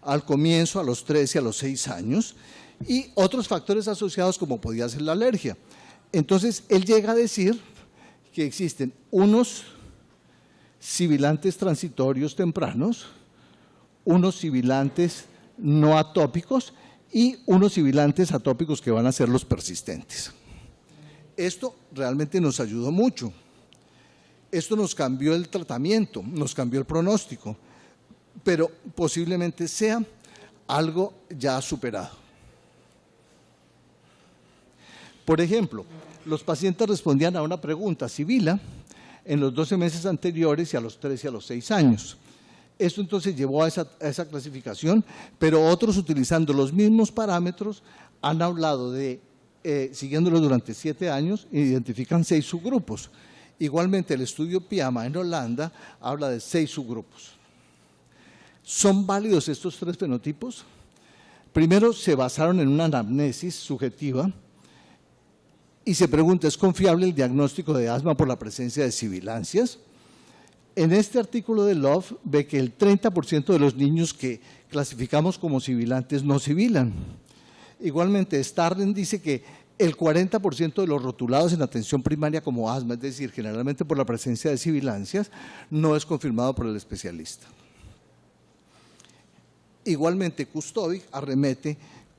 al comienzo, a los 3 y a los 6 años, y otros factores asociados como podía ser la alergia. Entonces, él llega a decir que existen unos sibilantes transitorios tempranos, unos sibilantes no atópicos y unos sibilantes atópicos que van a ser los persistentes. Esto realmente nos ayudó mucho. Esto nos cambió el tratamiento, nos cambió el pronóstico, pero posiblemente sea algo ya superado. Por ejemplo, los pacientes respondían a una pregunta, sibila, en los 12 meses anteriores y a los 3 y a los 6 años. Esto entonces llevó a esa clasificación, pero otros utilizando los mismos parámetros han hablado de, siguiéndolo durante 7 años, identifican 6 subgrupos. Igualmente el estudio PIAMA en Holanda habla de 6 subgrupos. ¿Son válidos estos 3 fenotipos? Primero se basaron en una anamnesis subjetiva y se pregunta, ¿es confiable el diagnóstico de asma por la presencia de sibilancias? En este artículo de Love ve que el 30% de los niños que clasificamos como sibilantes no sibilan. Igualmente, Starden dice que el 40% de los rotulados en atención primaria como asma, es decir, generalmente por la presencia de sibilancias, no es confirmado por el especialista. Igualmente, Kustovic arremete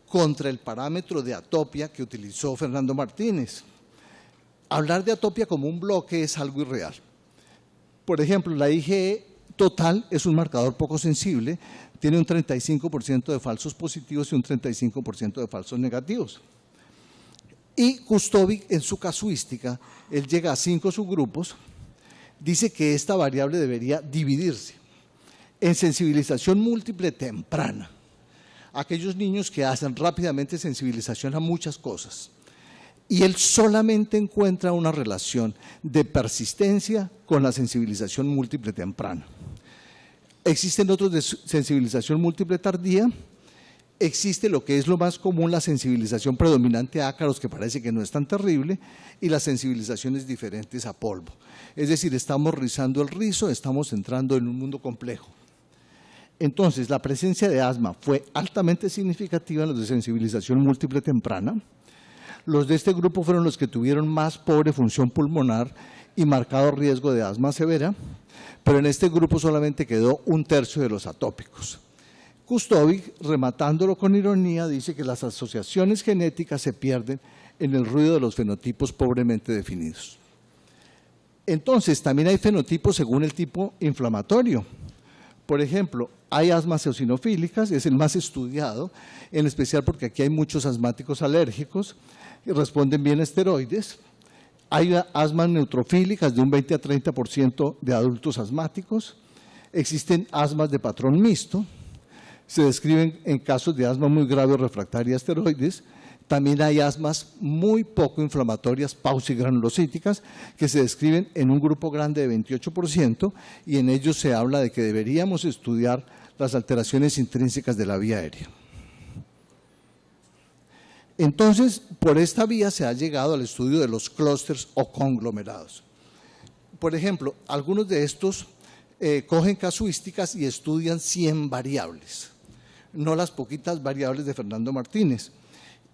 contra el parámetro de atopia que utilizó Fernando Martínez. Hablar de atopia como un bloque es algo irreal. Por ejemplo, la IgE total es un marcador poco sensible, tiene un 35% de falsos positivos y un 35% de falsos negativos. Y Kustovic, en su casuística, él llega a 5 subgrupos, dice que esta variable debería dividirse en sensibilización múltiple temprana, aquellos niños que hacen rápidamente sensibilización a muchas cosas. Y él solamente encuentra una relación de persistencia con la sensibilización múltiple temprana. Existen otros de sensibilización múltiple tardía, existe lo que es lo más común, la sensibilización predominante a ácaros, que parece que no es tan terrible, y las sensibilizaciones diferentes a polvo. Es decir, estamos rizando el rizo, estamos entrando en un mundo complejo. Entonces, la presencia de asma fue altamente significativa en los de sensibilización múltiple temprana. Los de este grupo fueron los que tuvieron más pobre función pulmonar y marcado riesgo de asma severa, pero en este grupo solamente quedó 1/3 de los atópicos. Kustovic, rematándolo con ironía, dice que las asociaciones genéticas se pierden en el ruido de los fenotipos pobremente definidos. Entonces, también hay fenotipos según el tipo inflamatorio. Por ejemplo, hay asmas eosinofílicas, es el más estudiado, en especial porque aquí hay muchos asmáticos alérgicos que responden bien a esteroides. Hay asmas neutrofílicas de un 20 a 30% de adultos asmáticos. Existen asmas de patrón mixto, se describen en casos de asma muy grave refractaria a esteroides. También hay asmas muy poco inflamatorias, pausigranulocíticas, que se describen en un grupo grande de 28% y en ellos se habla de que deberíamos estudiar las alteraciones intrínsecas de la vía aérea. Entonces, por esta vía se ha llegado al estudio de los clústeres o conglomerados. Por ejemplo, algunos de estos cogen casuísticas y estudian 100 variables, no las poquitas variables de Fernando Martínez.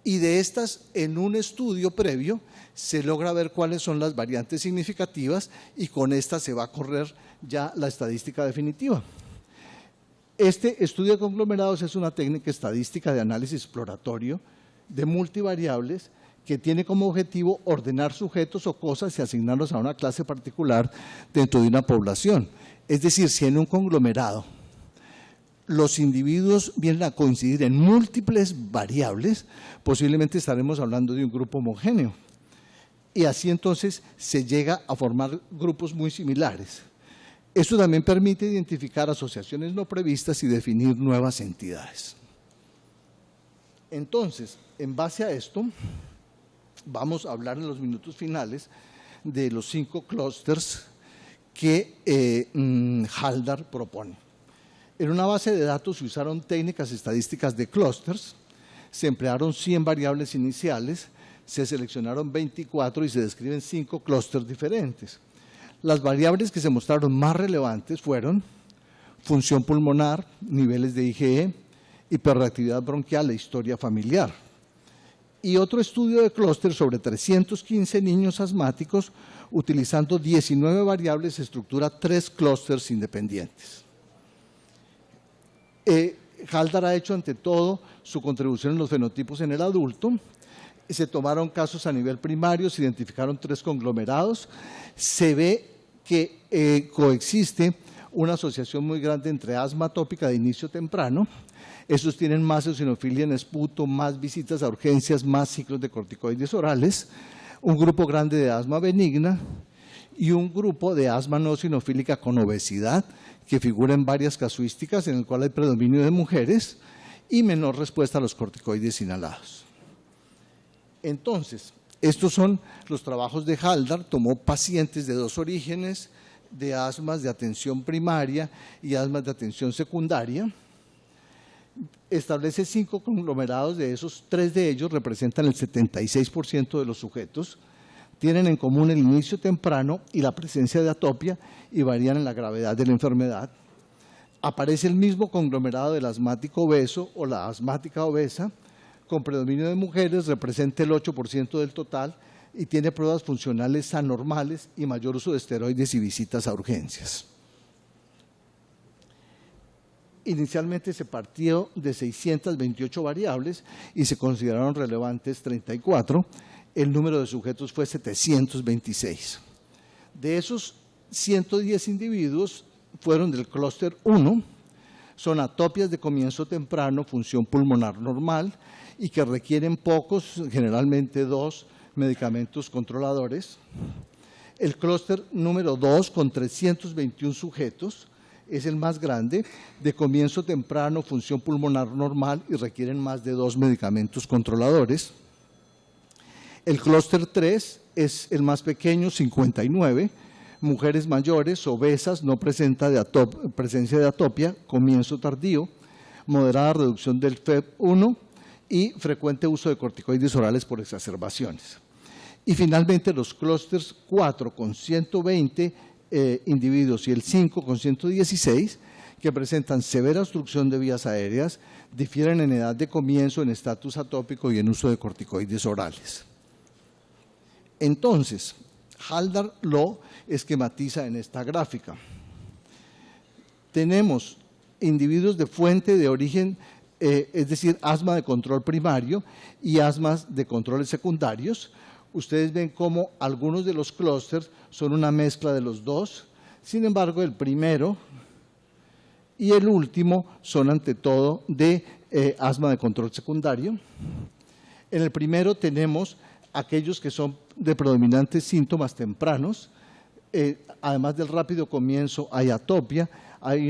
Y de estas, en un estudio previo, se logra ver cuáles son las variantes significativas y con estas se va a correr ya la estadística definitiva. Este estudio de conglomerados es una técnica estadística de análisis exploratorio de multivariables que tiene como objetivo ordenar sujetos o cosas y asignarlos a una clase particular dentro de una población. Es decir, si en un conglomerado los individuos vienen a coincidir en múltiples variables, posiblemente estaremos hablando de un grupo homogéneo. Y así entonces se llega a formar grupos muy similares. Esto también permite identificar asociaciones no previstas y definir nuevas entidades. Entonces, en base a esto, vamos a hablar en los minutos finales de los 5 clústeres que Haldar propone. En una base de datos se usaron técnicas estadísticas de clústeres, se emplearon 100 variables iniciales, se seleccionaron 24 y se describen 5 clústeres diferentes. Las variables que se mostraron más relevantes fueron función pulmonar, niveles de IgE, hiperreactividad bronquial e historia familiar. Y otro estudio de clúster sobre 315 niños asmáticos, utilizando 19 variables, estructura 3 clústeres independientes. Haldar ha hecho ante todo su contribución en los fenotipos en el adulto. Se tomaron casos a nivel primario, se identificaron 3 conglomerados. Se ve que coexiste una asociación muy grande entre asma atópica de inicio temprano. Estos tienen más eosinofilia en esputo, más visitas a urgencias, más ciclos de corticoides orales, un grupo grande de asma benigna y un grupo de asma no eosinofílica con obesidad, que figura en varias casuísticas, en el cual hay predominio de mujeres y menor respuesta a los corticoides inhalados. Entonces, estos son los trabajos de Haldar. Tomó pacientes de 2 orígenes, de asmas de atención primaria y asmas de atención secundaria. Establece 5 conglomerados, de esos 3 de ellos representan el 76% de los sujetos. Tienen en común el inicio temprano y la presencia de atopia y varían en la gravedad de la enfermedad. Aparece el mismo conglomerado del asmático obeso o la asmática obesa, con predominio de mujeres, representa el 8% del total y tiene pruebas funcionales anormales y mayor uso de esteroides y visitas a urgencias. Inicialmente se partió de 628 variables y se consideraron relevantes 34. El número de sujetos fue 726. De esos 110 individuos fueron del clúster 1, son atopias de comienzo temprano, función pulmonar normal y que requieren pocos, generalmente 2 medicamentos controladores. El clúster número 2, con 321 sujetos, es el más grande, de comienzo temprano, función pulmonar normal y requieren más de 2 medicamentos controladores. El clúster 3 es el más pequeño, 59, mujeres mayores, obesas, no presenta presencia de atopia, comienzo tardío, moderada reducción del FEV1 y frecuente uso de corticoides orales por exacerbaciones. Y finalmente los clústeres 4 con 120 individuos y el 5 con 116, que presentan severa obstrucción de vías aéreas, difieren en edad de comienzo, en estatus atópico y en uso de corticoides orales. Entonces, Haldar lo esquematiza en esta gráfica. Tenemos individuos de fuente de origen, es decir, asma de control primario y asmas de controles secundarios. Ustedes ven cómo algunos de los clústeres son una mezcla de los dos. Sin embargo, el primero y el último son ante todo de asma de control secundario. En el primero tenemos aquellos que son de predominantes síntomas tempranos. Además del rápido comienzo, hay atopia, hay